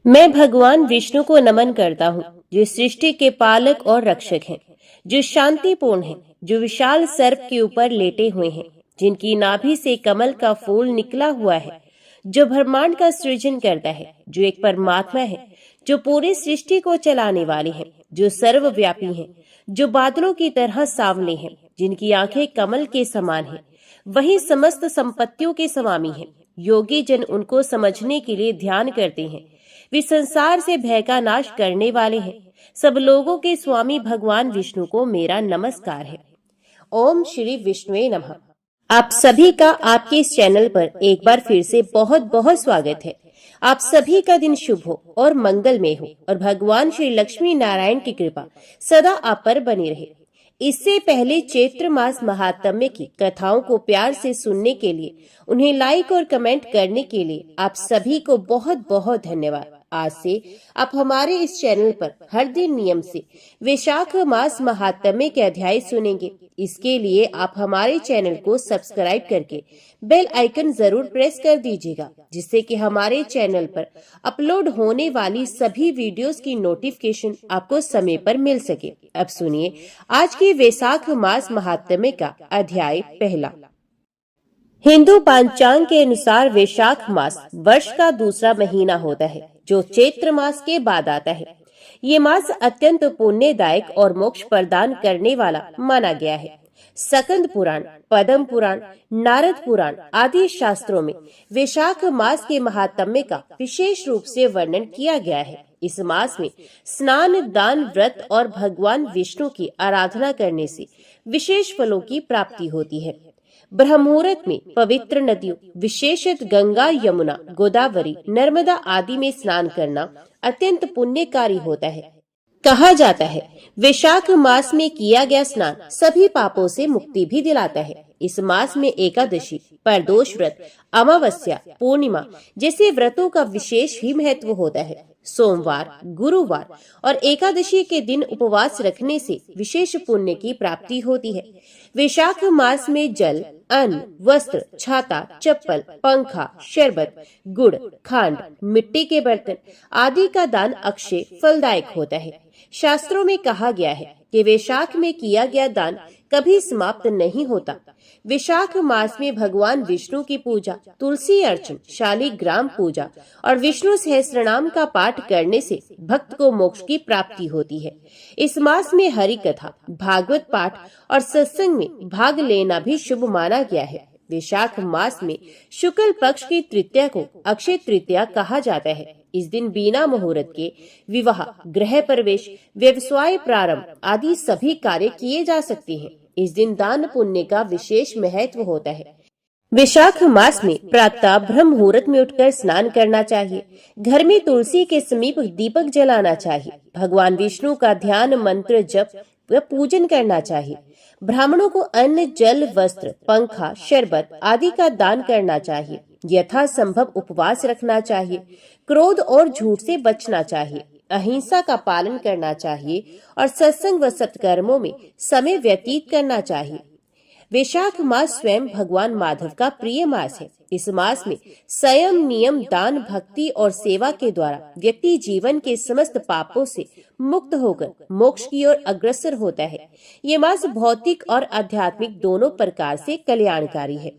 मैं भगवान विष्णु को नमन करता हूँ, जो सृष्टि के पालक और रक्षक हैं, जो शांतिपूर्ण हैं, जो विशाल सर्प के ऊपर लेटे हुए हैं, जिनकी नाभि से कमल का फूल निकला हुआ है, जो ब्रह्मांड का सृजन करता है, जो एक परमात्मा है, जो पूरी सृष्टि को चलाने वाले हैं, जो सर्वव्यापी हैं, जो बादलों की तरह सांवले हैं, जिनकी आंखें कमल के समान हैं, वही समस्त संपत्तियों के स्वामी हैं। योगी जन उनको समझने के लिए ध्यान करते हैं। वे संसार से भय का नाश करने वाले हैं। सब लोगों के स्वामी भगवान विष्णु को मेरा नमस्कार है। ओम श्री विष्णुवे नमः। आप सभी का आपके इस चैनल पर एक बार फिर से बहुत बहुत स्वागत है। आप सभी का दिन शुभ हो और मंगलमय हो और भगवान श्री लक्ष्मी नारायण की कृपा सदा आप पर बनी रहे। इससे पहले चैत्र मास महात्म्य की कथाओं को प्यार से सुनने के लिए, उन्हें लाइक और कमेंट करने के लिए आप सभी को बहुत बहुत धन्यवाद। आज से आप हमारे इस चैनल पर हर दिन नियम से वैशाख मास महात्म्य के अध्याय सुनेंगे। इसके लिए आप हमारे चैनल को सब्सक्राइब करके बेल आइकन जरूर प्रेस कर दीजिएगा, जिससे कि हमारे चैनल पर अपलोड होने वाली सभी वीडियोस की नोटिफिकेशन आपको समय पर मिल सके। अब सुनिए आज की वैशाख मास महात्म्य का अध्याय पहला। हिंदू पंचांग के अनुसार वैशाख मास वर्ष का दूसरा महीना होता है, जो चैत्र मास के बाद आता है। ये मास अत्यंत पुण्यदायक और मोक्ष प्रदान करने वाला माना गया है। स्कंद पुराण, पद्म पुराण, नारद पुराण आदि शास्त्रों में वैशाख मास के महात्म्य का विशेष रूप से वर्णन किया गया है। इस मास में स्नान, दान, व्रत और भगवान विष्णु की आराधना करने से विशेष फलों की प्राप्ति होती है। ब्रह्ममुहूर्त में पवित्र नदियों, विशेषतः गंगा, यमुना, गोदावरी, नर्मदा आदि में स्नान करना अत्यंत पुण्यकारी होता है। कहा जाता है वैशाख मास में किया गया स्नान सभी पापों से मुक्ति भी दिलाता है। इस मास में एकादशी, प्रदोष व्रत, अमावस्या, पूर्णिमा जैसे व्रतों का विशेष ही महत्व होता है। सोमवार, गुरुवार और एकादशी के दिन उपवास रखने से विशेष पुण्य की प्राप्ति होती है। वैशाख मास में जल, अन्न, वस्त्र, छाता, चप्पल, पंखा, शरबत, गुड़, खांड, मिट्टी के बर्तन आदि का दान अक्षय फलदायक होता है। शास्त्रों में कहा गया है कि वैशाख में किया गया दान कभी समाप्त नहीं होता। वैशाख मास में भगवान विष्णु की पूजा, तुलसी अर्चन, शालिग्राम पूजा और विष्णु सहस्त्रनाम का पाठ करने से भक्त को मोक्ष की प्राप्ति होती है। इस मास में हरि कथा, भागवत पाठ और सत्संग में भाग लेना भी शुभ माना गया है। वैशाख मास में शुक्ल पक्ष की तृतीया को अक्षय तृतीया कहा जाता है। इस दिन बिना मुहूर्त के विवाह, गृह प्रवेश, व्यवसाय प्रारंभ आदि सभी कार्य किए जा सकते हैं। इस दिन दान पुण्य का विशेष महत्व होता है। वैशाख मास में प्रातः ब्रह्म मुहूर्त में उठकर स्नान करना चाहिए। घर में तुलसी के समीप दीपक जलाना चाहिए। भगवान विष्णु का ध्यान, मंत्र जप व पूजन करना चाहिए। ब्राह्मणों को अन्न, जल, वस्त्र, पंखा, शरबत आदि का दान करना चाहिए। यथासंभव उपवास रखना चाहिए। क्रोध और झूठ से बचना चाहिए। अहिंसा का पालन करना चाहिए और सत्संग व सत्कर्मों में समय व्यतीत करना चाहिए। वैशाख मास स्वयं भगवान माधव का प्रिय मास है। इस मास में संयम, नियम, दान, भक्ति और सेवा के द्वारा व्यक्ति जीवन के समस्त पापों से मुक्त होकर मोक्ष की ओर अग्रसर होता है। ये मास भौतिक और आध्यात्मिक दोनों प्रकार से कल्याणकारी है।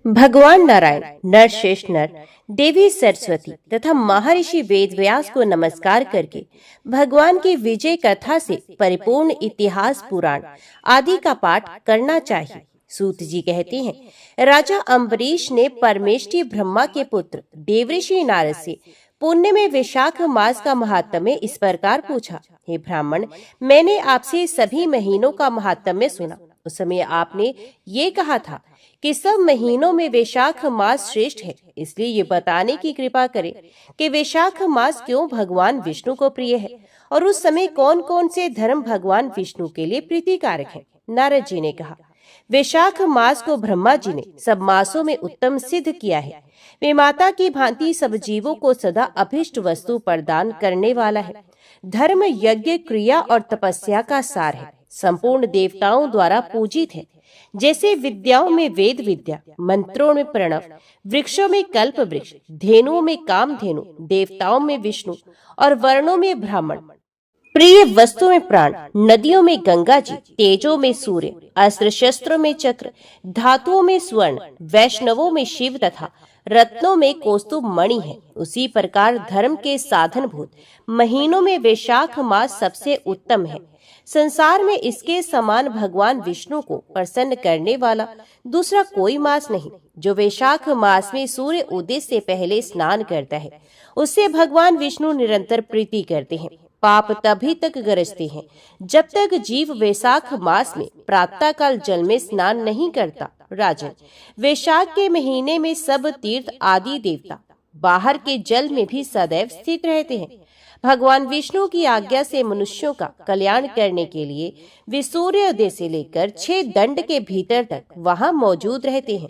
भगवान नारायण, नरश्रेष्ठ नर, देवी सरस्वती तथा महर्षि वेदव्यास को नमस्कार करके भगवान की विजय कथा से परिपूर्ण इतिहास, पुराण आदि का पाठ करना चाहिए। सूत जी कहते हैं, राजा अम्बरीश ने परमेष्ठी ब्रह्मा के पुत्र देवऋषि नारद से पुण्य में वैशाख मास का महात्म्य इस प्रकार पूछा। हे ब्राह्मण, मैंने आपसे सभी महीनों का महात्म्य सुना। उस समय आपने ये कहा था कि सब महीनों में वैशाख मास श्रेष्ठ है। इसलिए ये बताने की कृपा करें कि वैशाख मास क्यों भगवान विष्णु को प्रिय है और उस समय कौन कौन से धर्म भगवान विष्णु के लिए प्रीतिकारक हैं। नारद जी ने कहा, वैशाख मास को ब्रह्मा जी ने सब मासों में उत्तम सिद्ध किया है। वे माता की भांति सब जीवों को सदा अभिष्ट वस्तु प्रदान करने वाला है। धर्म, यज्ञ, क्रिया और तपस्या का सार है। संपूर्ण देवताओं द्वारा पूजित है। जैसे विद्याओं में वेद विद्या, मंत्रों में प्रणव, वृक्षों में कल्प वृक्ष, धेनुओं में कामधेनु, देवताओं में विष्णु और वर्णों में ब्राह्मण, प्रिय वस्तु में प्राण, नदियों में गंगा जी, तेजों में सूर्य, अस्त्र शस्त्रों में चक्र, धातुओं में स्वर्ण, वैष्णवों में शिव तथा रत्नों में कौस्तुभ मणि है। उसी प्रकार धर्म के साधनभूत महीनों में वैशाख मास सबसे उत्तम है। संसार में इसके समान भगवान विष्णु को प्रसन्न करने वाला दूसरा कोई मास नहीं। जो वैशाख मास में सूर्य उदय से पहले स्नान करता है, उससे भगवान विष्णु निरंतर प्रीति करते हैं। पाप तभी तक गरजते हैं जब तक जीव वैशाख मास में प्रातःकाल जल में स्नान नहीं करता। राजन, वैशाख के महीने में सब तीर्थ आदि देवता बाहर के जल में भी सदैव स्थित रहते हैं। भगवान विष्णु की आज्ञा से मनुष्यों का कल्याण करने के लिए वे सूर्योदय से लेकर 6 दंड के भीतर तक वहां मौजूद रहते हैं।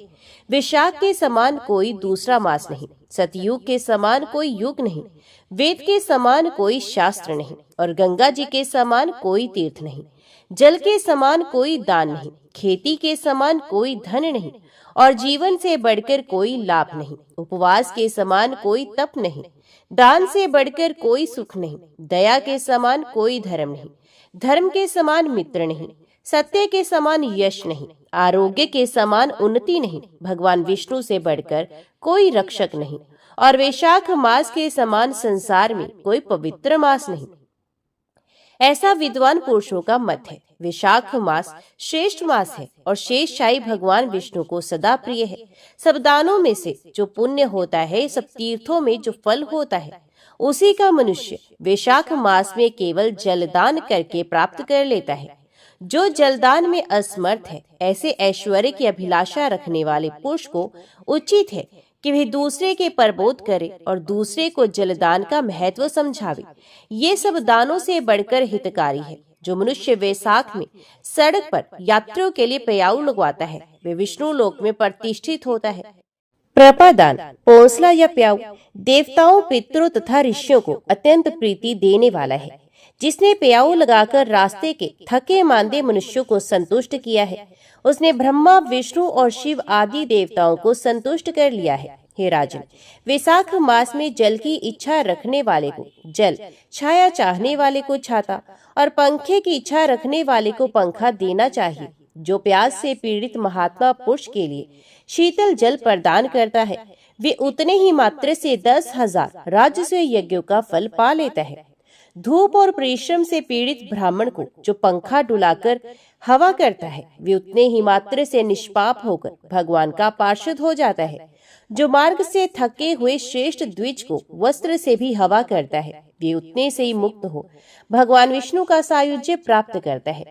वैशाख के समान कोई दूसरा मास नहीं, सतयुग के समान कोई युग नहीं, वेद के समान कोई शास्त्र नहीं और गंगा जी के समान कोई तीर्थ नहीं। जल के समान कोई दान नहीं, खेती के समान कोई धन नहीं और जीवन से बढ़कर कोई लाभ नहीं। उपवास के समान कोई तप नहीं, दान से बढ़कर कोई सुख नहीं, दया के समान कोई धर्म नहीं, धर्म के समान मित्र नहीं, सत्य के समान यश नहीं, आरोग्य के समान उन्नति नहीं, भगवान विष्णु से बढ़कर कोई रक्षक नहीं और वैशाख मास के समान संसार में कोई पवित्र मास नहीं। ऐसा विद्वान पुरुषों का मत है। वैशाख मास श्रेष्ठ मास है और शेषशाही भगवान विष्णु को सदा प्रिय है। सब दानों में से जो पुण्य होता है, सब तीर्थों में जो फल होता है, उसी का मनुष्य वैशाख मास में केवल जलदान करके प्राप्त कर लेता है। जो जलदान में असमर्थ है, ऐसे ऐश्वर्य की अभिलाषा रखने वाले पुरुष को उचित है कि वह दूसरे के परबोध करे और दूसरे को जलदान का महत्व समझावे। ये सब दानों से बढ़कर हितकारी है। जो मनुष्य वैशाख में सड़क पर यात्रियों के लिए प्याऊ लगवाता है, वे विष्णु लोक में प्रतिष्ठित होता है। प्रपादान, पौंसला या प्याऊ देवताओं, पितरों तथा ऋषियों को अत्यंत प्रीति देने वाला है। जिसने प्याऊ लगाकर रास्ते के थके मांदे मनुष्यों को संतुष्ट किया है, उसने ब्रह्मा, विष्णु और शिव आदि देवताओं को संतुष्ट कर लिया है। हे राजन, वैशाख मास में जल की इच्छा रखने वाले को जल, छाया चाहने वाले को छाता और पंखे की इच्छा रखने वाले को पंखा देना चाहिए। जो प्यास से पीड़ित महात्मा पुरुष के लिए शीतल जल प्रदान करता है, वे उतने ही मात्र से 10,000 राजस्व यज्ञों का फल पा लेता है। धूप और परिश्रम से पीड़ित ब्राह्मण को जो पंखा डुलाकर हवा करता है, वे उतने ही मात्र से निष्पाप होकर भगवान का पार्षद हो जाता है। जो मार्ग से थके हुए श्रेष्ठ द्विज को वस्त्र से भी हवा करता है, वे उतने से ही मुक्त हो भगवान विष्णु का सायुज्य प्राप्त करता है।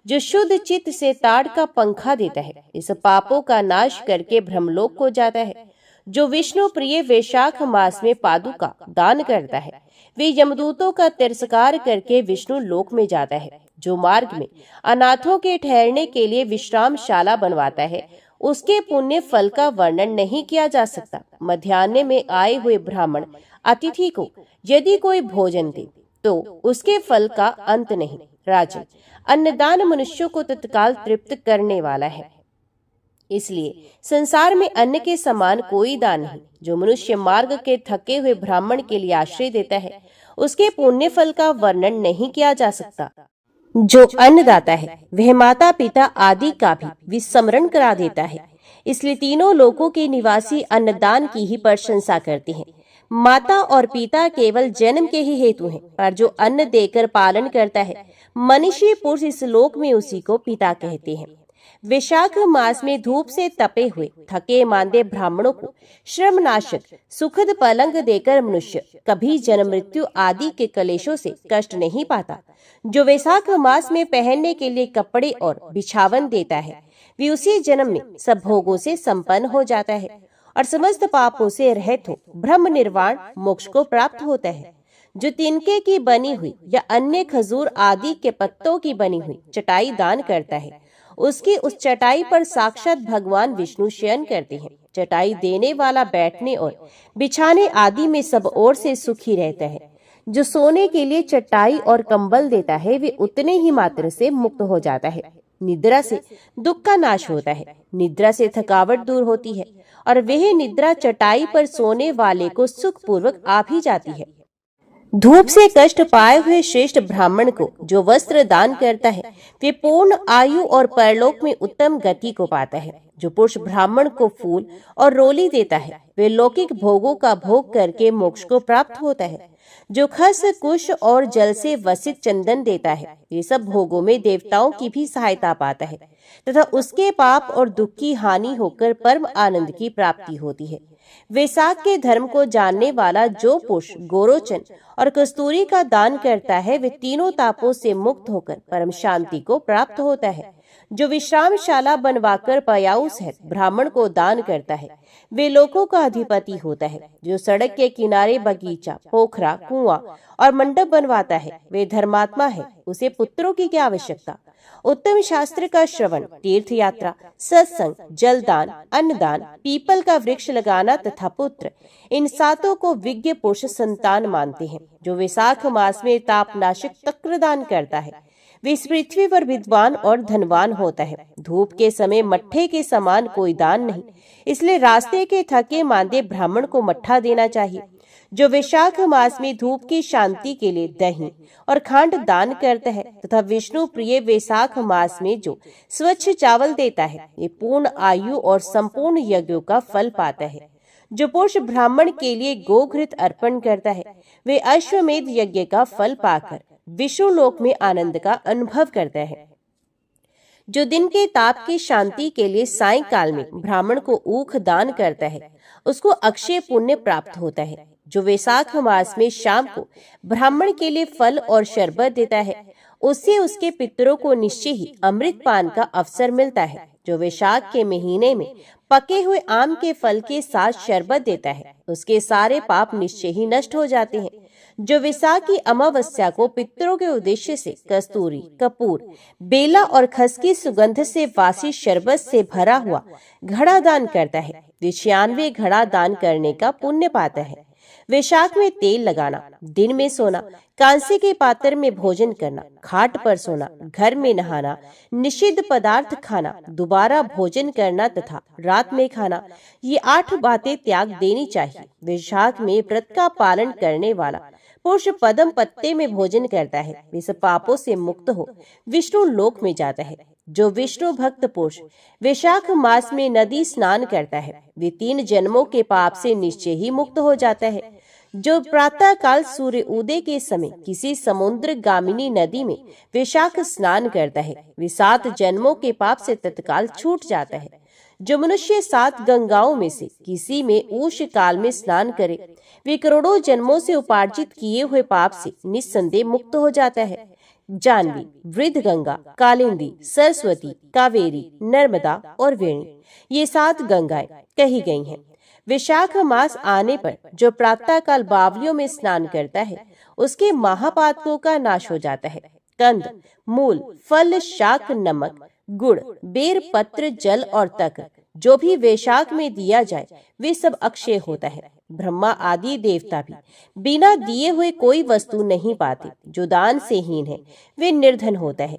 जो शुद्ध चित्त से ताड़ का पंखा देता है, इस पापों का नाश करके ब्रह्मलोक को जाता है। जो विष्णु प्रिय वैशाख मास में पादुका दान करता है, वे यमदूतों का तिरस्कार करके विष्णु लोक में जाता है। जो मार्ग में अनाथों के ठहरने के लिए विश्रामशाला बनवाता है, उसके पुण्य फल का वर्णन नहीं किया जा सकता। मध्याह्न में आए हुए ब्राह्मण अतिथि को यदि कोई भोजन दे तो उसके फल का अंत नहीं। राजन, अन्नदान मनुष्यों को तत्काल तृप्त करने वाला है, इसलिए संसार में अन्न के समान कोई दान नहीं। जो मनुष्य मार्ग के थके हुए ब्राह्मण के लिए आश्रय देता है, उसके पुण्य फल का वर्णन नहीं किया जा सकता। जो अन्नदाता है, वह माता पिता आदि का भी विस्मरण करा देता है। इसलिए तीनों लोकों के निवासी अन्नदान की ही प्रशंसा करते हैं। माता और पिता केवल जन्म के ही हेतु हैं, पर जो अन्न देकर पालन करता है, मनुष्य पुरुष इस लोक में उसी को पिता कहते हैं। वैशाख मास में धूप से तपे हुए थके मांदे ब्राह्मणों को श्रमनाशक सुखद पलंग देकर मनुष्य कभी जन्म मृत्यु आदि के कलेशों से कष्ट नहीं पाता। जो वैशाख मास में पहनने के लिए कपड़े और बिछावन देता है, वे उसी जन्म में सब भोगों से संपन्न हो जाता है और समस्त पापों से रहित हो ब्रह्म निर्वाण मोक्ष को प्राप्त होता है। जो तिनके की बनी हुई या अन्य खजूर आदि के पत्तों की बनी हुई चटाई दान करता है, उसकी उस चटाई पर साक्षात भगवान विष्णु शयन करते हैं। चटाई देने वाला बैठने और बिछाने आदि में सब ओर से सुखी रहता है। जो सोने के लिए चटाई और कंबल देता है, वे उतने ही मात्र से मुक्त हो जाता है। निद्रा से दुख का नाश होता है, निद्रा से थकावट दूर होती है और वह निद्रा चटाई पर सोने वाले को सुखपूर्वक आ भी जाती है। धूप से कष्ट पाए हुए श्रेष्ठ ब्राह्मण को जो वस्त्र दान करता है वे पूर्ण आयु और परलोक में उत्तम गति को पाता है। जो पुरुष ब्राह्मण को फूल और रोली देता है वे लौकिक भोगों का भोग करके मोक्ष को प्राप्त होता है। जो खस कुश और जल से वसित चंदन देता है ये सब भोगों में देवताओं की भी सहायता पाता है तथा उसके पाप और दुख की हानि होकर परम आनंद की प्राप्ति होती है। वैशाख के धर्म को जानने वाला जो पुरुष गोरोचन और कस्तूरी का दान करता है वे तीनों तापों से मुक्त होकर परम शांति को प्राप्त होता है। जो विश्रामशाला बनवाकर पयाऊ सहित ब्राह्मण को दान करता है वे लोगों का अधिपति होता है। जो सड़क के किनारे बगीचा, पोखरा, कुआं और मंडप बनवाता है वे धर्मात्मा है, उसे पुत्रों की क्या आवश्यकता। उत्तम शास्त्र का श्रवण, तीर्थ यात्रा, सत्संग, जलदान, अन्नदान, पीपल का वृक्ष लगाना तथा पुत्र, इन सातों को विज्ञ पुरुष संतान मानते हैं। जो वैशाख मास में तापनाशक तक्र दान करता है वे इस पृथ्वी पर विद्वान और धनवान होता है। धूप के समय मट्ठे के समान कोई दान नहीं, इसलिए रास्ते के थके मांदे ब्राह्मण को मट्ठा देना चाहिए। जो वैशाख मास में धूप की शांति के लिए दही और खांड दान करता है तथा विष्णु प्रिय वैशाख मास में जो स्वच्छ चावल देता है ये पूर्ण आयु और संपूर्ण यज्ञों का फल पाता है। जो पुरुष ब्राह्मण के लिए गोघृत अर्पण करता है वे अश्वमेध यज्ञ का फल पाकर विष्णु लोक में आनंद का अनुभव करता है। जो दिन के ताप की शांति के लिए सायंकाल में ब्राह्मण को ऊख दान करता है उसको अक्षय पुण्य प्राप्त होता है। जो वैशाख मास में शाम को ब्राह्मण के लिए फल और शरबत देता है उससे उसके पितरों को निश्चय ही अमृत पान का अवसर मिलता है। जो वैशाख के महीने में पके हुए आम के फल के साथ शरबत देता है उसके सारे पाप निश्चय ही नष्ट हो जाते हैं। जो वैशाख की अमावस्या को पितरों के उद्देश्य से कस्तूरी, कपूर, बेला और खस की सुगंध से वासी शरबत से भरा हुआ घड़ा दान करता है वे 96 घड़ा दान करने का पुण्य पाता है। वैशाख में तेल लगाना, दिन में सोना, कांसे के पात्र में भोजन करना, खाट पर सोना, घर में नहाना, निषिद्ध पदार्थ खाना, दोबारा भोजन करना तथा रात में खाना, ये 8 बातें त्याग देनी चाहिए। वैशाख में व्रत का पालन करने वाला पुरुष पदम पत्ते में भोजन करता है वे सब पापों से मुक्त हो विष्णु लोक में जाता है। जो विष्णु भक्त पुरुष वैशाख मास में नदी स्नान करता है वे 3 जन्मों के पाप से निश्चय ही मुक्त हो जाता है। जो प्रातः काल सूर्य उदय के समय किसी समुद्र गामिनी नदी में वैशाख स्नान करता है वे 7 जन्मों के पाप से तत्काल छूट जाता है। जो मनुष्य 7 गंगाओं में से किसी में उष काल में स्नान करे वे करोड़ों जन्मों से उपार्जित किए हुए पाप से निस्संदेह मुक्त हो जाता है। जानवी, वृद्ध गंगा, कालिंदी, सरस्वती, कावेरी, नर्मदा और वेणी ये 7 गंगाएं कही गई हैं। वैशाख मास आने पर जो प्रातः काल बावलियों में स्नान करता है उसके महापातकों का नाश हो जाता है। कंद, मूल, फल, शाक, नमक, गुड़, बेर पत्र, जल और तक जो भी वैशाख में दिया जाए वे सब अक्षय होता है। ब्रह्मा आदि देवता भी बिना दिए हुए कोई वस्तु नहीं पाते। जो दान से हीन है वे निर्धन होता है।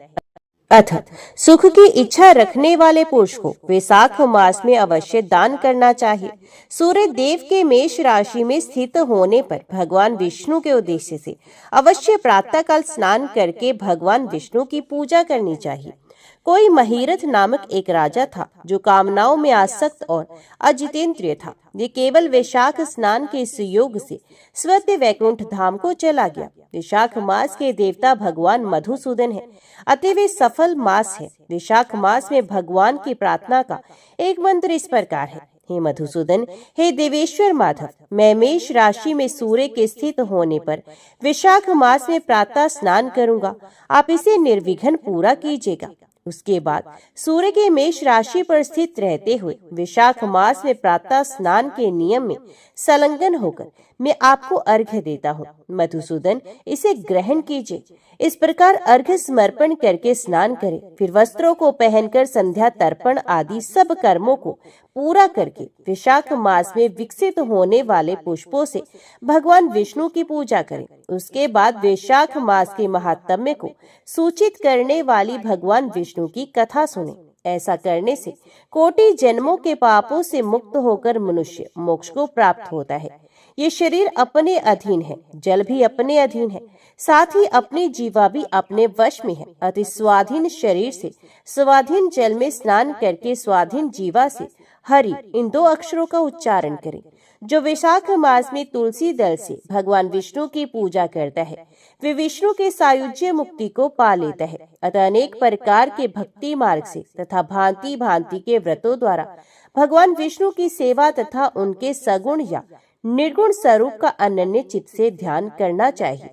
अतः सुख की इच्छा रखने वाले पुरुष को वैशाख मास में अवश्य दान करना चाहिए। सूर्य देव के मेष राशि में स्थित होने पर भगवान विष्णु के उद्देश्य से अवश्य प्रातःकाल स्नान करके भगवान विष्णु की पूजा करनी चाहिए। कोई महिरथ नामक एक राजा था जो कामनाओं में आसक्त और अजितेंद्रिय था। ये केवल वैशाख स्नान के सुयोग से स्वत्य वैकुंठ धाम को चला गया। वैशाख मास के देवता भगवान मधुसूदन है, अतः वे सफल मास है। वैशाख मास में भगवान की प्रार्थना का एक मंत्र इस प्रकार है। हे मधुसूदन, हे देवेश्वर माधव, मैं मेष राशि में सूर्य के स्थित होने पर वैशाख मास में प्रातः स्नान करूंगा। आप इसे निर्विघ्न पूरा कीजिएगा। उसके बाद सूर्य के मेष राशि पर स्थित रहते हुए वैशाख मास में प्रातः स्नान के नियम में संलग्न होकर मैं आपको अर्घ्य देता हूँ। मधुसूदन, इसे ग्रहण कीजिए। इस प्रकार अर्घ्य समर्पण करके स्नान करें। फिर वस्त्रों को पहनकर संध्या तर्पण आदि सब कर्मों को पूरा करके विशाख मास में विकसित होने वाले पुष्पों से भगवान विष्णु की पूजा करें। उसके बाद वैशाख मास के महात्म्य को सूचित करने वाली भगवान विष्णु की कथा सुने। ऐसा करने से कोटि जन्मों के पापों से मुक्त होकर मनुष्य मोक्ष को प्राप्त होता है। ये शरीर अपने अधीन है, जल भी अपने अधीन है, साथ ही अपनी जीवा भी अपने वश में है। अति स्वाधीन शरीर से स्वाधीन जल में स्नान करके स्वाधीन जीवा से हरि इन दो अक्षरों का उच्चारण करें। जो वैशाख मास में तुलसी दल से भगवान विष्णु की पूजा करता है, वे विष्णु के सायुज्य मुक्ति को पा लेता है। अतः अनेक प्रकार के भक्ति मार्ग से तथा भांति भांति के व्रतों द्वारा भगवान विष्णु की सेवा तथा उनके सगुण या निर्गुण स्वरूप का अनन्य चित्त से ध्यान करना चाहिए।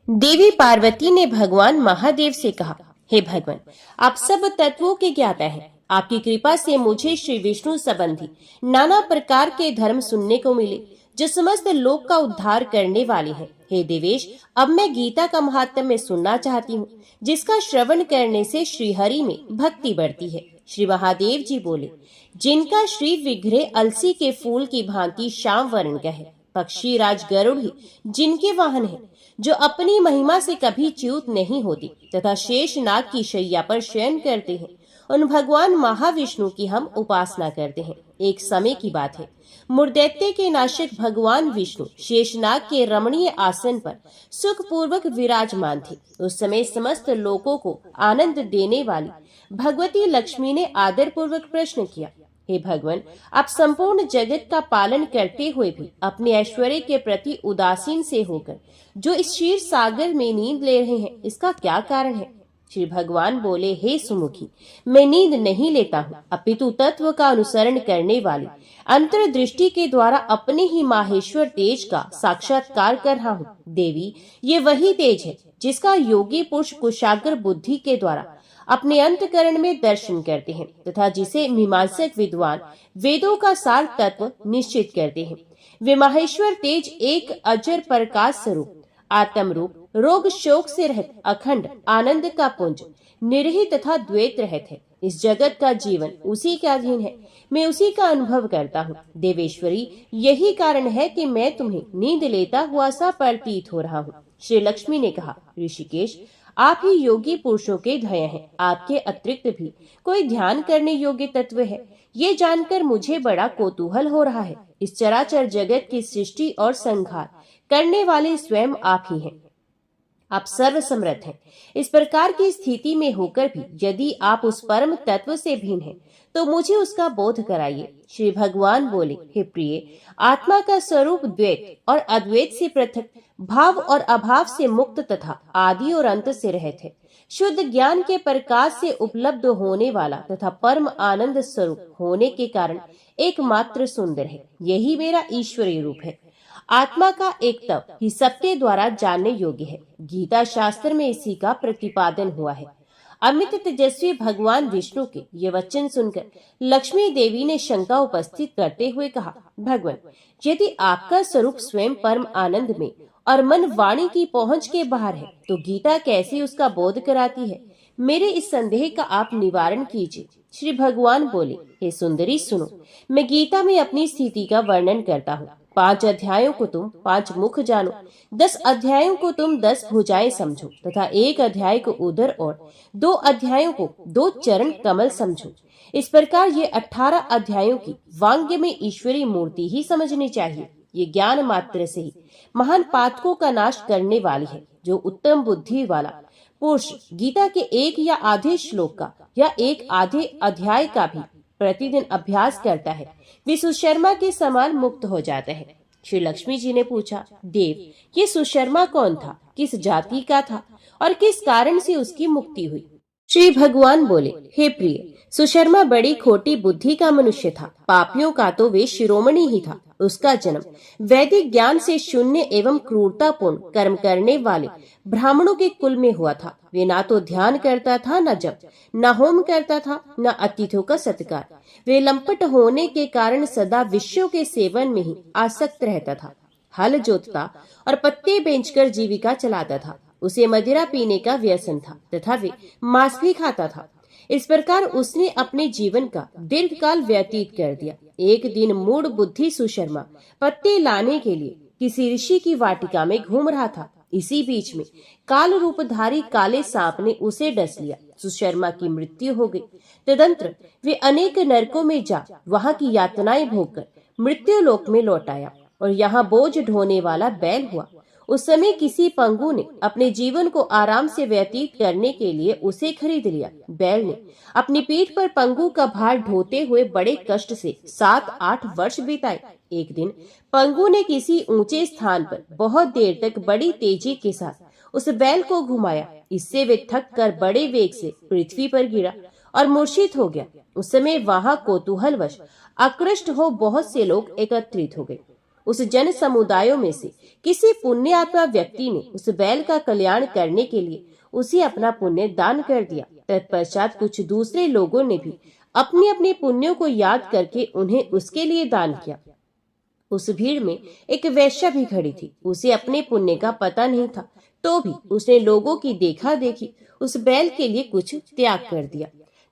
देवी पार्वती ने भगवान महादेव से कहा, हे भगवान, आप सब तत्वों के ज्ञाता हैं। आपकी कृपा से मुझे श्री विष्णु संबंधी नाना प्रकार के धर्म सुनने को मिले, जो समस्त लोक का उद्धार करने वाले हैं। हे देवेश, अब मैं गीता का महात्म्य सुनना चाहती हूँ, जिसका श्रवण करने से श्री हरि में भक्ति बढ़ती है। श्री महादेव जी बोले, जिनका श्री विग्रह अलसी के फूल की भांति श्याम वर्ण का है, पक्षी राज गरुड़ ही जिनके वाहन है, जो अपनी महिमा से कभी च्युत नहीं होती तथा शेष नाग की शैया पर शयन करते हैं, उन भगवान महाविष्णु की हम उपासना करते हैं। एक समय की बात है, मुर्दैत्य के नाशक भगवान विष्णु शेषनाग के रमणीय आसन पर सुख पूर्वक विराजमान थे। उस समय समस्त लोगों को आनंद देने वाली भगवती लक्ष्मी ने आदर पूर्वक प्रश्न किया, हे भगवान, आप संपूर्ण जगत का पालन करते हुए भी अपने ऐश्वर्य के प्रति उदासीन से होकर जो इस क्षीर सागर में नींद ले रहे हैं, इसका क्या कारण है? श्री भगवान बोले, हे सुमुखी, मैं नींद नहीं लेता हूँ, अपितु तत्व का अनुसरण करने वाली अंतर्दृष्टि के द्वारा अपने ही माहेश्वर तेज का साक्षात्कार कर रहा हूँ। देवी, ये वही तेज है जिसका योगी पुरुष कुशाग्र बुद्धि के द्वारा अपने अंतकरण में दर्शन करते हैं तथा जिसे मीमांसक विद्वान वेदों का सार तत्व निश्चित करते हैं। वे माहेश्वर तेज एक अजर प्रकाश स्वरूप आत्म रूप रोग शोक से रहित अखंड आनंद का पुंज निर्हित तथा द्वैत रहित है। इस जगत का जीवन उसी के अधीन है, मैं उसी का अनुभव करता हूँ। देवेश्वरी, यही कारण है कि मैं तुम्हें नींद लेता हुआ सा प्रतीत हो रहा हूँ। श्री लक्ष्मी ने कहा, ऋषिकेश, आप ही योगी पुरुषों के ध्येय हैं। आपके अतिरिक्त भी कोई ध्यान करने योग्य तत्व है, ये जानकर मुझे बड़ा कौतूहल हो रहा है। इस चराचर जगत की सृष्टि और संहार करने वाले स्वयं आप ही हैं। आप सर्व समर्थ हैं। इस प्रकार की स्थिति में होकर भी यदि आप उस परम तत्व से भिन्न हैं, तो मुझे उसका बोध कराइए। श्री भगवान बोले, हे प्रिय, आत्मा का स्वरूप द्वैत और अद्वैत से पृथक, भाव और अभाव से मुक्त तथा आदि और अंत से रहित है। शुद्ध ज्ञान के प्रकाश से उपलब्ध होने वाला तथा परम आनंद स्वरूप होने के कारण एकमात्र सुंदर है। यही मेरा ईश्वरीय रूप है। आत्मा का एक तत्व ही सबके द्वारा जानने योग्य है। गीता शास्त्र में इसी का प्रतिपादन हुआ है। अमित तेजस्वी भगवान विष्णु के ये वचन सुनकर लक्ष्मी देवी ने शंका उपस्थित करते हुए कहा, भगवान, यदि आपका स्वरूप स्वयं परम आनंद में और मन वाणी की पहुंच के बाहर है, तो गीता कैसे उसका बोध कराती है? मेरे इस संदेह का आप निवारण कीजिए। श्री भगवान बोले, हे सुंदरी, सुनो, मैं गीता में अपनी स्थिति का वर्णन करता हूँ। 5 अध्यायों को तुम 5 मुख जानो, 10 अध्यायों को तुम 10 भुजाएं समझो तथा 1 अध्याय को उदर और 2 अध्यायों को 2 चरण कमल समझो। इस प्रकार ये 18 अध्यायों की वांग्य में ईश्वरी मूर्ति ही समझनी चाहिए। ये ज्ञान मात्र से ही महान पातकों का नाश करने वाली है। जो उत्तम बुद्धि वाला पुरुष गीता के एक या आधे श्लोक का या एक आधे अध्याय का भी प्रतिदिन अभ्यास करता है, वे सुशर्मा के समान मुक्त हो जाता है। श्री लक्ष्मी जी ने पूछा, देव, ये सुशर्मा कौन था, किस जाति का था और किस कारण से उसकी मुक्ति हुई? श्री भगवान बोले, हे प्रिय, सुशर्मा बड़ी खोटी बुद्धि का मनुष्य था। पापियों का तो वे शिरोमणि ही था। उसका जन्म वैदिक ज्ञान से शून्य एवं क्रूरतापूर्ण कर्म करने वाले ब्राह्मणों के कुल में हुआ था। वे ना तो ध्यान करता था, न जप, न होम करता था, न अतिथियों का सत्कार। वे लंपट होने के कारण सदा विषयों के सेवन में ही आसक्त रहता था। हल जोतता और पत्ते बेचकर जीविका चलाता था। उसे मदिरा पीने का व्यसन था तथा वे मांस भी खाता था। इस प्रकार उसने अपने जीवन का दीर्घकाल व्यतीत कर दिया। एक दिन मूढ़ बुद्धि सुशर्मा पत्ते लाने के लिए किसी ऋषि की वाटिका में घूम रहा था। इसी बीच में काल रूपधारी काले सांप ने उसे डस लिया। सुशर्मा की मृत्यु हो गई। तदंतर वे अनेक नरकों में जा वहां की यातनाएं भोगकर मृत्यु लोक में लौट आया और यहाँ बोझ ढोने वाला बैल हुआ। उस समय किसी पंगु ने अपने जीवन को आराम से व्यतीत करने के लिए उसे खरीद लिया। बैल ने अपनी पीठ पर पंगु का भार ढोते हुए बड़े कष्ट से 7-8 वर्ष बिताए। एक दिन पंगु ने किसी ऊंचे स्थान पर बहुत देर तक बड़ी तेजी के साथ उस बैल को घुमाया। इससे वे थक कर बड़े वेग से पृथ्वी पर गिरा और मूर्छित हो गया। उस समय वहां कौतूहलवश आकृष्ट हो बहुत से लोग एकत्रित हो गए। उस जन समुदायों में से किसी पुण्यात्मा व्यक्ति ने उस बैल का कल्याण करने के लिए उसे अपना पुण्य दान कर दिया। तत्पश्चात कुछ दूसरे लोगों ने भी अपने अपने पुण्यों को याद करके उन्हें उसके लिए दान किया। उस भीड़ में एक वैश्या भी खड़ी थी। उसे अपने पुण्य का पता नहीं था, तो भी उसने लोगों की देखा देखी उस बैल के लिए कुछ त्याग कर दिया।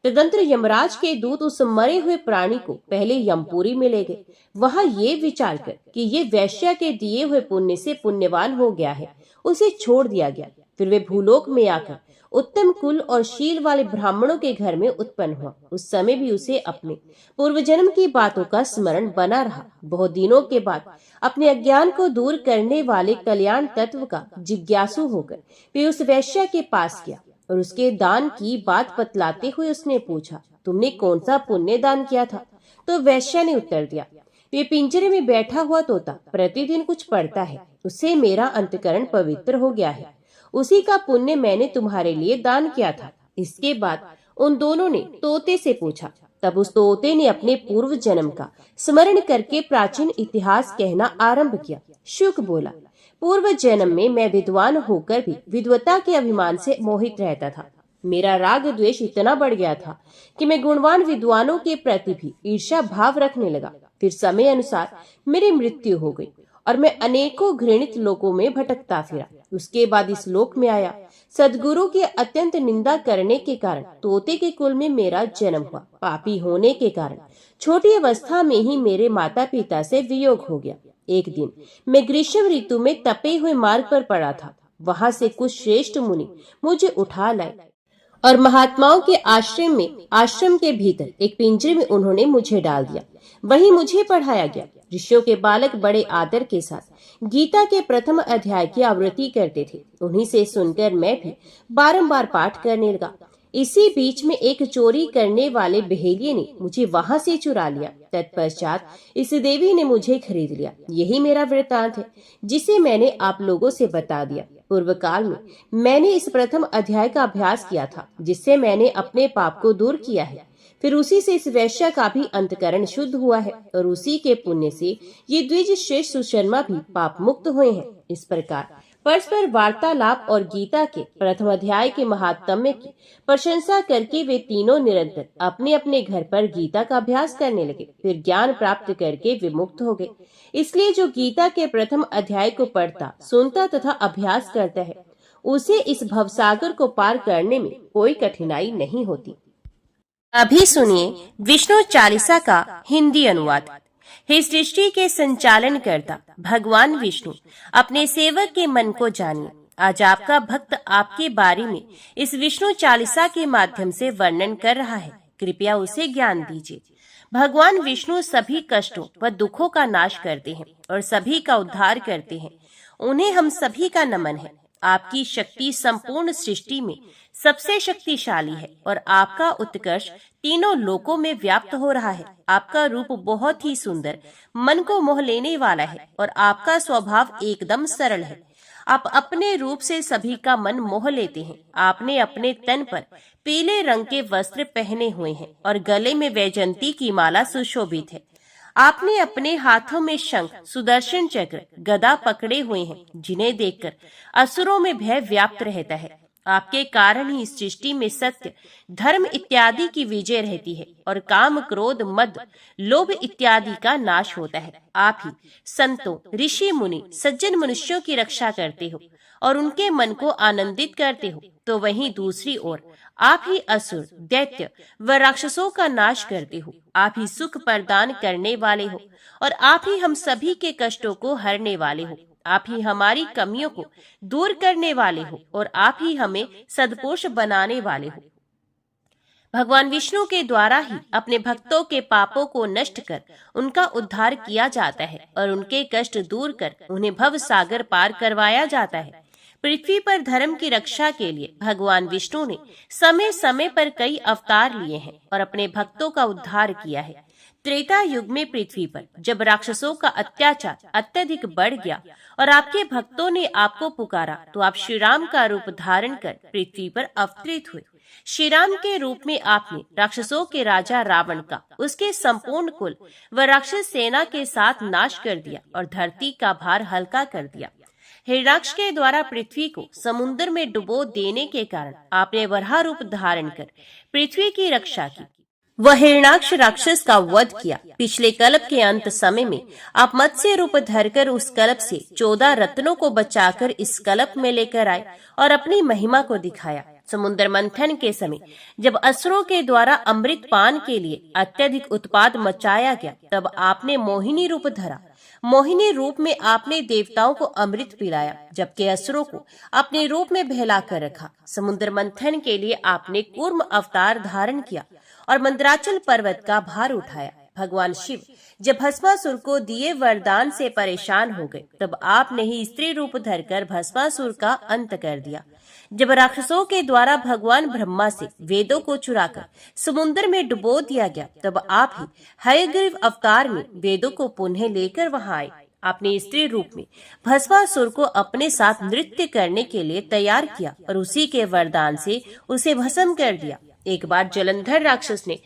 तदंतर यमराज के दूत उस मरे हुए प्राणी को पहले यमपुरी में ले गए। वहां ये विचार कर कि ये वैश्या के दिए हुए पुण्य से पुण्यवान हो गया है, उसे छोड़ दिया गया। फिर वे भूलोक में आकर उत्तम कुल और शील वाले ब्राह्मणों के घर में उत्पन्न हुआ। उस समय भी उसे अपने पूर्व जन्म की बातों का स्मरण बना रहा। बहुत दिनों के बाद अपने अज्ञान को दूर करने वाले कल्याण तत्व का जिज्ञासु होकर वे उस वैश्या के पास गया और उसके दान की बात बतलाते हुए उसने पूछा, तुमने कौन सा पुण्य दान किया था? तो वैश्या ने उत्तर दिया, वे पिंजरे में बैठा हुआ तोता प्रतिदिन कुछ पढ़ता है, उससे मेरा अंतकरण पवित्र हो गया है। उसी का पुण्य मैंने तुम्हारे लिए दान किया था। इसके बाद उन दोनों ने तोते से पूछा। तब उस तोते ने अपने पूर्व जन्म का स्मरण करके प्राचीन इतिहास कहना आरंभ किया। शुक बोला, पूर्व जन्म में मैं विद्वान होकर भी विद्वता के अभिमान से मोहित रहता था। मेरा राग द्वेष इतना बढ़ गया था कि मैं गुणवान विद्वानों के प्रति भी ईर्ष्या भाव रखने लगा। फिर समय अनुसार मेरी मृत्यु हो गई और मैं अनेकों घृणित लोकों में भटकता फिरा। उसके बाद इस लोक में आया। सदगुरु की अत्यंत निंदा करने के कारण तोते के कुल में मेरा जन्म हुआ। पापी होने के कारण छोटी अवस्था में ही मेरे माता पिता से वियोग हो गया। एक दिन मैं ग्रीष्म ऋतु में तपे हुए मार्ग पर पड़ा था। वहां से कुछ श्रेष्ठ मुनि मुझे उठा लाए और महात्माओं के आश्रम के भीतर एक पिंजरे में उन्होंने मुझे डाल दिया। वहीं मुझे पढ़ाया गया। ऋषियों के बालक बड़े आदर के साथ गीता के प्रथम अध्याय की आवृत्ति करते थे। उन्हीं से सुनकर मैं भी बारंबार पाठ करने लगा। इसी बीच में एक चोरी करने वाले बहेलिये ने मुझे वहां से चुरा लिया। तत्पश्चात इस देवी ने मुझे खरीद लिया। यही मेरा वृत्तांत है, जिसे मैंने आप लोगों से बता दिया। पूर्व काल में मैंने इस प्रथम अध्याय का अभ्यास किया था, जिससे मैंने अपने पाप को दूर किया है। फिर उसी से इस वैश्या का भी अंतकरण शुद्ध हुआ है और उसी के पुण्य से ये द्विज श्रेष्ठ सुशर्मा भी पाप मुक्त हुए हैं। इस प्रकार परस्पर वार्तालाप और गीता के प्रथम अध्याय के महात्म्य की प्रशंसा करके वे तीनों निरंतर अपने अपने घर पर गीता का अभ्यास करने लगे। फिर ज्ञान प्राप्त करके विमुक्त हो गए। इसलिए जो गीता के प्रथम अध्याय को पढ़ता, सुनता तथा अभ्यास करता है, उसे इस भवसागर को पार करने में कोई कठिनाई नहीं होती। अभी सुनिए विष्णु चालीसा का हिंदी अनुवाद। हे सृष्टि के संचालन करता भगवान विष्णु, अपने सेवक के मन को जानिए। आज आपका भक्त आपके बारे में इस विष्णु चालीसा के माध्यम से वर्णन कर रहा है, कृपया उसे ज्ञान दीजिए। भगवान विष्णु सभी कष्टों व दुखों का नाश करते हैं और सभी का उद्धार करते हैं। उन्हें हम सभी का नमन है। आपकी शक्ति संपूर्ण सृष्टि में सबसे शक्तिशाली है और आपका उत्कर्ष तीनों लोकों में व्याप्त हो रहा है। आपका रूप बहुत ही सुंदर, मन को मोह लेने वाला है और आपका स्वभाव एकदम सरल है। आप अपने रूप से सभी का मन मोह लेते हैं। आपने अपने तन पर पीले रंग के वस्त्र पहने हुए हैं और गले में वैजंती की माला सुशोभित है। आपने अपने हाथों में शंख, सुदर्शन चक्र, गदा पकड़े हुए हैं, जिन्हें देखकर असुरों में भय व्याप्त रहता है। आपके कारण ही इस सृष्टि में सत्य, धर्म इत्यादि की विजय रहती है और काम, क्रोध, मद, लोभ इत्यादि का नाश होता है। आप ही संतों, ऋषि मुनि, सज्जन मनुष्यों की रक्षा करते हो और उनके मन को आनंदित करते हो, तो वहीं दूसरी ओर आप ही असुर, दैत्य व राक्षसों का नाश करते हो। आप ही सुख प्रदान करने वाले हो और आप ही हम सभी के कष्टों को हरने वाले हो। आप ही हमारी कमियों को दूर करने वाले हो और आप ही हमें सदपुरुष बनाने वाले हो। भगवान विष्णु के द्वारा ही अपने भक्तों के पापों को नष्ट कर उनका उद्धार किया जाता है और उनके कष्ट दूर कर उन्हें भव सागर पार करवाया जाता है। पृथ्वी पर धर्म की रक्षा के लिए भगवान विष्णु ने समय समय पर कई अवतार लिए हैं और अपने भक्तों का उद्धार किया है। त्रेता युग में पृथ्वी पर जब राक्षसों का अत्याचार अत्यधिक बढ़ गया और आपके भक्तों ने आपको पुकारा, तो आप श्री राम का रूप धारण कर पृथ्वी पर अवतरित हुए। श्री राम के रूप में आपने राक्षसों के राजा रावण का, उसके संपूर्ण कुल व राक्षस सेना के साथ नाश कर दिया और धरती का भार हल्का कर दिया। हिरण्याक्ष के द्वारा पृथ्वी को समुद्र में डुबो देने के कारण आपने वराह रूप धारण कर पृथ्वी की रक्षा की। वह हिरण्याक्ष राक्षस का वध किया। पिछले कल्प के अंत समय में आप मत्स्य रूप धरकर उस कल्प से 14 रत्नों को बचाकर इस कल्प में लेकर आए और अपनी महिमा को दिखाया। समुद्र मंथन के समय जब असुरों के द्वारा अमृत पान के लिए अत्यधिक उत्पाद मचाया गया, तब आपने मोहिनी रूप धरा। मोहिनी रूप में आपने देवताओं को अमृत पिलाया, जबकि असुरों को अपने रूप में बहला कर रखा। समुद्र मंथन के लिए आपने कूर्म अवतार धारण किया और मंदराचल पर्वत का भार उठाया। भगवान शिव जब भस्मासुर को दिए वरदान से परेशान हो गए, तब आपने ही स्त्री रूप धरकर भस्मासुर का अंत कर दिया। जब राक्षसों के द्वारा भगवान ब्रह्मा से वेदों को चुराकर समुद्र में डुबो दिया गया, तब आप ही हयग्रीव अवतार में वेदों को पुनः लेकर वहां आए। आपने स्त्री रूप में भस्मासुर को अपने साथ नृत्य करने के लिए तैयार किया और उसी के वरदान से उसे भस्म कर दिया। एक बार जलंधर राक्षस ने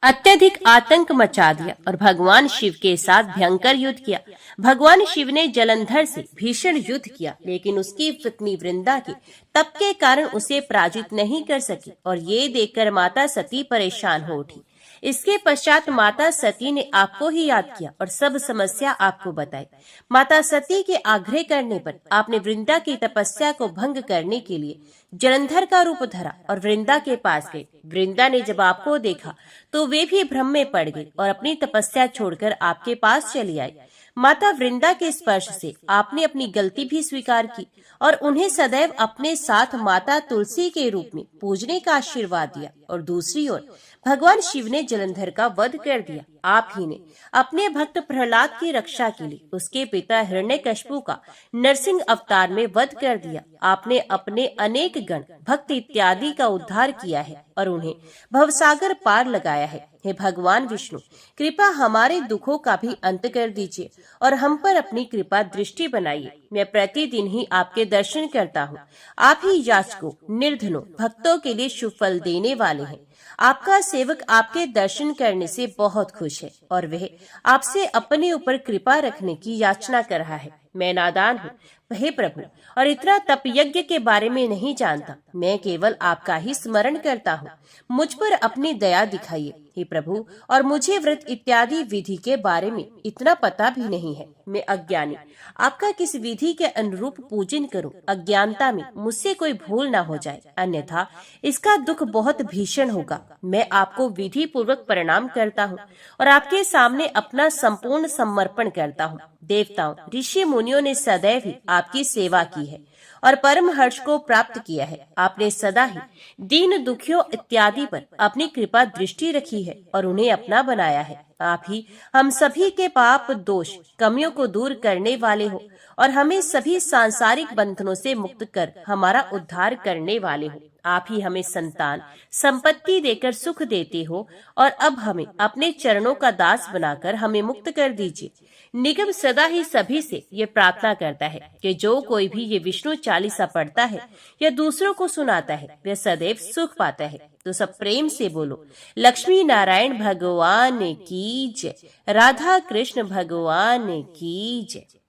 अत्यधिक आतंक मचा दिया और भगवान शिव के साथ भयंकर युद्ध किया। भगवान शिव ने जलंधर से भीषण युद्ध किया, लेकिन उसकी पत्नी वृंदा के तप के कारण उसे पराजित नहीं कर सकी और ये देखकर माता सती परेशान हो उठी। इसके पश्चात माता सती ने आपको ही याद किया और सब समस्या आपको बताई। माता सती के आग्रह करने पर आपने वृंदा की तपस्या को भंग करने के लिए जलंधर का रूप धरा और वृंदा के पास गए। वृंदा ने जब आपको देखा तो वे भी भ्रम में पड़ गई और अपनी तपस्या छोड़कर आपके पास चली आई। माता वृंदा के स्पर्श से आपने अपनी गलती भी स्वीकार की और उन्हें सदैव अपने साथ माता तुलसी के रूप में पूजने का आशीर्वाद दिया। और दूसरी ओर भगवान शिव ने जलंधर का वध कर दिया। आप ही ने अपने भक्त प्रहलाद की रक्षा के लिए उसके पिता हिरण्यकशिपु का नरसिंह अवतार में वध कर दिया। आपने अपने अनेक गण, भक्त इत्यादि का उद्धार किया है और उन्हें भवसागर पार लगाया है। हे भगवान विष्णु, कृपा हमारे दुखों का भी अंत कर दीजिए और हम पर अपनी कृपा दृष्टि बनाइए। मैं प्रतिदिन ही आपके दर्शन करता हूँ। आप ही याचकों, निर्धनों, भक्तों के लिए शुभ फल देने वाले हैं। आपका सेवक आपके दर्शन करने से बहुत खुश है और वह आपसे अपने ऊपर कृपा रखने की याचना कर रहा है। मैं नादान हूँ हे प्रभु, और इतना तप यज्ञ के बारे में नहीं जानता। मैं केवल आपका ही स्मरण करता हूँ। मुझ पर अपनी दया दिखाइए हे प्रभु, और मुझे व्रत इत्यादि विधि के बारे में इतना पता भी नहीं है। मैं अज्ञानी, आपका किस विधि के अनुरूप पूजन करूं, अज्ञानता में मुझसे कोई भूल न हो जाए, अन्यथा इसका दुख बहुत भीषण होगा। मैं आपको विधि पूर्वक प्रणाम करता हूँ और आपके सामने अपना संपूर्ण समर्पण करता हूँ। देवताओं, ऋषि मुनियों ने सदैव ही आपकी सेवा की है और परम हर्ष को प्राप्त किया है। आपने सदा ही दीन दुखियों इत्यादि पर अपनी कृपा दृष्टि रखी है और उन्हें अपना बनाया है। आप ही हम सभी के पाप, दोष, कमियों को दूर करने वाले हो और हमें सभी सांसारिक बंधनों से मुक्त कर हमारा उद्धार करने वाले हो। आप ही हमें संतान, संपत्ति देकर सुख देते हो और अब हमें अपने चरणों का दास बनाकर हमें मुक्त कर दीजिए। निगम सदा ही सभी से ये प्रार्थना करता है कि जो कोई भी ये विष्णु चालीसा पढ़ता है या दूसरों को सुनाता है, वह सदैव सुख पाता है। तो सब प्रेम से बोलो, लक्ष्मी नारायण भगवान की जय, राधा कृष्ण भगवान की जय।